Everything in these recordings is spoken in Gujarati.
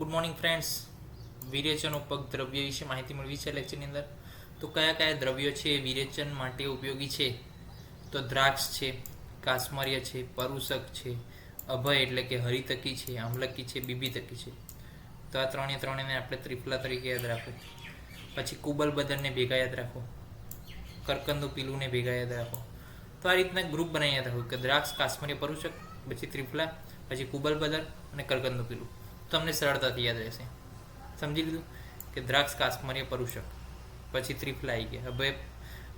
Good morning friends. વિરેચન ઉપક દ્રવ્ય વિશે માહિતી મેળવી છે લેક્ચરની અંદર. તો કયા કયા દ્રવ્યો છે એ વિરેચન માટે ઉપયોગી છે? તો દ્રાક્ષ છે, કાશ્મર્ય છે, પરુષક છે, અભય એટલે કે હરિતકી છે, આમલકી છે, બીબીતકી છે. તો આ ત્રણેને આપણે ત્રિફલા તરીકે યાદ રાખો. પછી કુબલ બદરને ભેગા યાદ રાખો, કરકંદુ પીલુંને ભેગા યાદ રાખો. તો આ રીતના ગ્રુપ બનાવી યાદ રાખો કે દ્રાક્ષ, કાશ્મર્ય, પરુષક, પછી ત્રિફલા, પછી કુબલ બદર અને કરકંદુ પીલું. તમને સરળતાથી યાદ રહેશે. સમજી લીધું કે દ્રાક્ષ, કાશ્મર્ય, પરુષક, પછી ત્રિફલા આવી ગયા, હવે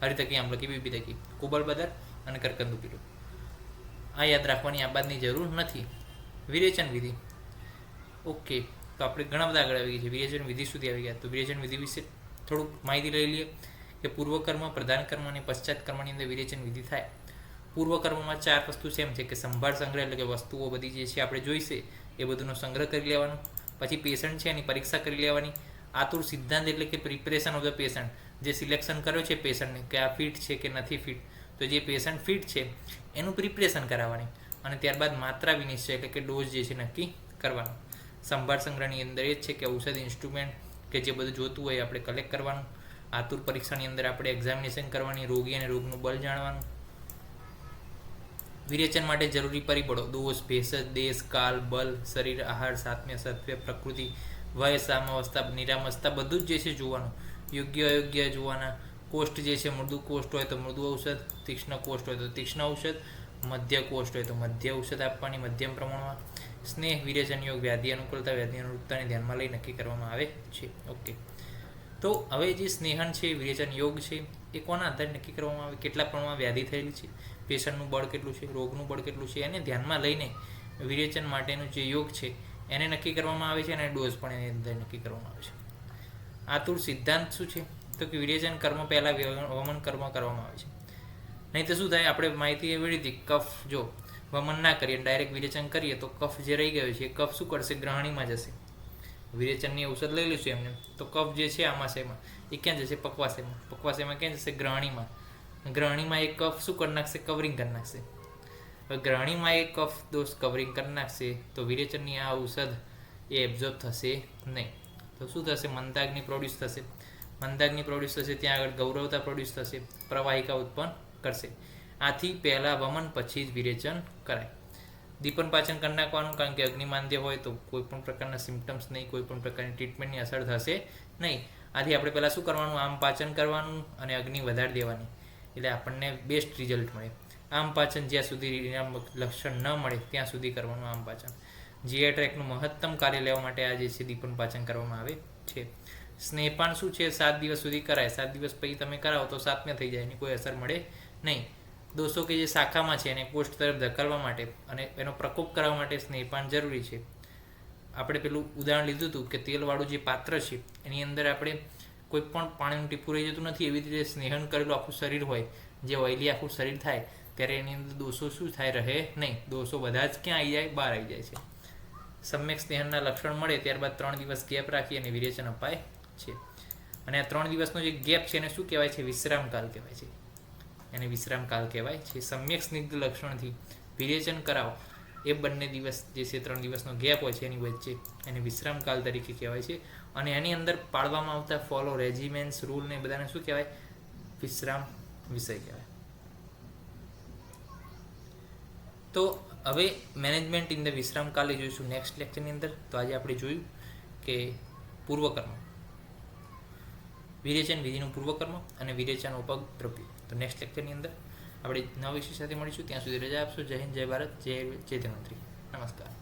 હરિતકી, આમલકી, બીબીતકી, કુબલ બદર અને કરકંદુ પીલું. આ યાદ રાખવાની આ બાદની જરૂર નથી. વિરેચન વિધિ. ઓકે, તો આપણે ઘણા બધા આગળ આવી ગયા છે, વિરેચન વિધિ સુધી આવી ગયા. તો વિરેચન વિધિ વિશે થોડુંક માહિતી લઈ લઈએ કે પૂર્વકર્મ, પ્રધાન કર્મ અને પશ્ચાત કર્મની અંદર વિરેચન વિધિ થાય. પૂર્વકર્મમાં 4 વસ્તુ સેમ છે કે સંભાળ સંગ્રહ એટલે કે વસ્તુઓ બધી જે છે આપણે જોઈશે એ બધુંનો સંગ્રહ કરી લેવાનો. પછી પેશન્ટ છે એની પરીક્ષા કરી લેવાની. આતુર સિદ્ધાંત એટલે કે પ્રિપરેશન ઓફ ધ પેશન્ટ, જે સિલેક્શન કર્યો છે પેશન્ટને કે આ ફિટ છે કે નથી ફિટ, તો જે પેશન્ટ ફિટ છે એનું પ્રિપરેશન કરાવવાની. અને ત્યારબાદ માત્રા વિનિશ્ચય એટલે કે ડોઝ જે છે નક્કી કરવાનો. સંભાળ સંગ્રહની અંદર એ જ છે કે ઔષધ, ઇન્સ્ટ્રુમેન્ટ કે જે બધું જોતું હોય આપણે કલેક્ટ કરવાનું. આતુર પરીક્ષાની અંદર આપણે એક્ઝામિનેશન કરવાની, રોગી અને રોગનું બળ જાણવાનું. વિરેચન માટે જરૂરી પરિબળો: દોષ, ભેષજ, દેશ, કાલ, બલ, શરીર, આહાર, સાત્મ્ય, સત્વ્ય, પ્રકૃતિ, વય, સામાવસ્થા, નિરામસ્થા બધું જ જે છે જોવાનું. યોગ્ય અયોગ્ય જોવાના. કોષ્ઠ જે છે મૃદુ કોષ્ઠ હોય તો મૃદુ ઔષધ, તીક્ષ્ણ કોષ્ઠ હોય તો તીક્ષ્ણ ઔષધ, મધ્ય કોષ્ઠ હોય તો મધ્ય ઔષધ આપવાની મધ્યમ પ્રમાણમાં. સ્નેહ વિરેચન યોગ વ્યાધિ અનુકૂળતા, વ્યાધિ અનુરૂપતાને ધ્યાનમાં લઈ નક્કી કરવામાં આવે છે. ઓકે, તો હવે જે સ્નેહન છે, વિરેચન યોગ છે, એ કોના આધારે નક્કી કરવામાં આવે? કેટલા પ્રમાણમાં વ્યાધિ થયેલી છે, પેશન્ટનું બળ કેટલું છે, રોગનું બળ કેટલું છે, એને ધ્યાનમાં લઈને વિરેચન માટેનું જે યોગ છે એને નક્કી કરવામાં આવે છે અને ડોઝ પણ એની અંદર નક્કી કરવામાં આવે છે. આતુર સિદ્ધાંત શું છે? તો કે વિરેચન કર્મ પહેલાં વમન કર્મ કરવામાં આવે છે. નહીં તો શું થાય, આપણે માહિતી એવી હતી, કફ જો વમન ના કરીએ ડાયરેક્ટ વિરેચન કરીએ તો કફ જે રહી ગયો છે એ કફ શું કરશે? ગ્રહણીમાં જશે. વિરેચનની ઔષધ લઈ લઈશું એમને તો કફ જે છે આમાશયમાં એ ક્યાં જશે? પક્વાશયમાં. પક્વાશયમાં ક્યાં જશે? ગ્રહણીમાં. ગ્રહણીમાં એક કફ શું કરી નાખશે? કવરિંગ કરી નાખશે. હવે ગ્રહણીમાં એક કફ દોષ કવરિંગ કરી નાખશે તો વિરેચનની આ ઔષધ એ એબ્ઝોર્બ થશે નહીં. તો શું થશે? મંદાગ્નિ પ્રોડ્યુસ થશે. મંદાગ્નિ પ્રોડ્યુસ થશે, ત્યાં આગળ ગૌરવતા પ્રોડ્યુસ થશે, પ્રવાહિકા ઉત્પન્ન કરશે. આથી પહેલાં વમન પછી જ વિરેચન કરાય. દીપન પાચન કરી નાખવાનું, કારણ કે અગ્નિમાંદ્ય હોય તો કોઈ પણ પ્રકારના સિમ્ટમ્સ નહીં, કોઈ પણ પ્રકારની ટ્રીટમેન્ટની અસર થશે નહીં. આથી આપણે પહેલાં શું કરવાનું? આમ પાચન કરવાનું અને અગ્નિ વધારી દેવાની, એટલે આપણને બેસ્ટ રિઝલ્ટ મળે. આમ પાચન જ્યાં સુધી લક્ષણ ન મળે ત્યાં સુધી કરવાનું આમ પાચન. જીઆઈ ટ્રેકનું મહત્તમ કાર્ય લેવા માટે આ જે છે દીપન પાચન કરવામાં આવે છે. સ્નેહપાન શું છે? 7 દિવસ સુધી કરાય. 7 દિવસ પછી તમે કરાવો તો સાત્મ્ય થઈ જાય, એની કોઈ અસર મળે નહીં. દોષો કે જે શાખામાં છે એને કોષ્ઠ તરફ ધકેલવા માટે અને એનો પ્રકોપ કરવા માટે સ્નેહપાન જરૂરી છે. આપણે પેલું ઉદાહરણ લીધું હતું કે તેલવાળું જે પાત્ર છે એની અંદર આપણે કોઈ પણ પાણીનું ટીપું રહી જતું નથી. એવી રીતે સ્નેહન કરેલું આખું શરીર હોય, જે ઓઇલી આખું શરીર થાય ત્યારે એની અંદર દોષો શું થાય? રહે નહીં. દોષો બધા જ ક્યાં આવી જાય? બહાર આવી જાય છે. સમ્યક સ્નેહનના લક્ષણ મળે ત્યારબાદ 3 દિવસ ગેપ રાખી અને વિરેચન અપાય છે. અને આ 3 દિવસનો જે ગેપ છે એને શું કહેવાય છે? વિશ્રામકાલ કહેવાય છે. એને વિશ્રામકાલ કહેવાય છે. સમ્યક સ્નિગ્ધ લક્ષણથી વિરેચન કરાવો એ બંને દિવસ જે છે 3 દિવસનો ગેપ હોય છે એની વચ્ચે, એને વિશ્રામકાલ તરીકે કહેવાય છે. અને એની અંદર પાળવામાં આવતા ફોલો, રેજિમેન્ટ્સ, રૂલ ને બધાને શું કહેવાય? વિશ્રામ વિષય કહેવાય. તો હવે મેનેજમેન્ટ ઇન ધ વિશ્રામ કાલે જોઈશું નેક્સ્ટ લેક્ચરની અંદર. તો આજે આપણે જોયું કે પૂર્વકર્મ, વિરેચન વિધિનું પૂર્વકર્મ અને વિરેચન ઉપક દ્રવ્ય. તો નેક્સ્ટ લેક્ચરની અંદર આપણે નવા વિષય સાથે મળીશું. ત્યાં સુધી રજા આપશો. જય હિન્દ, જય ભારત, જય ધન્વંતરી. નમસ્કાર.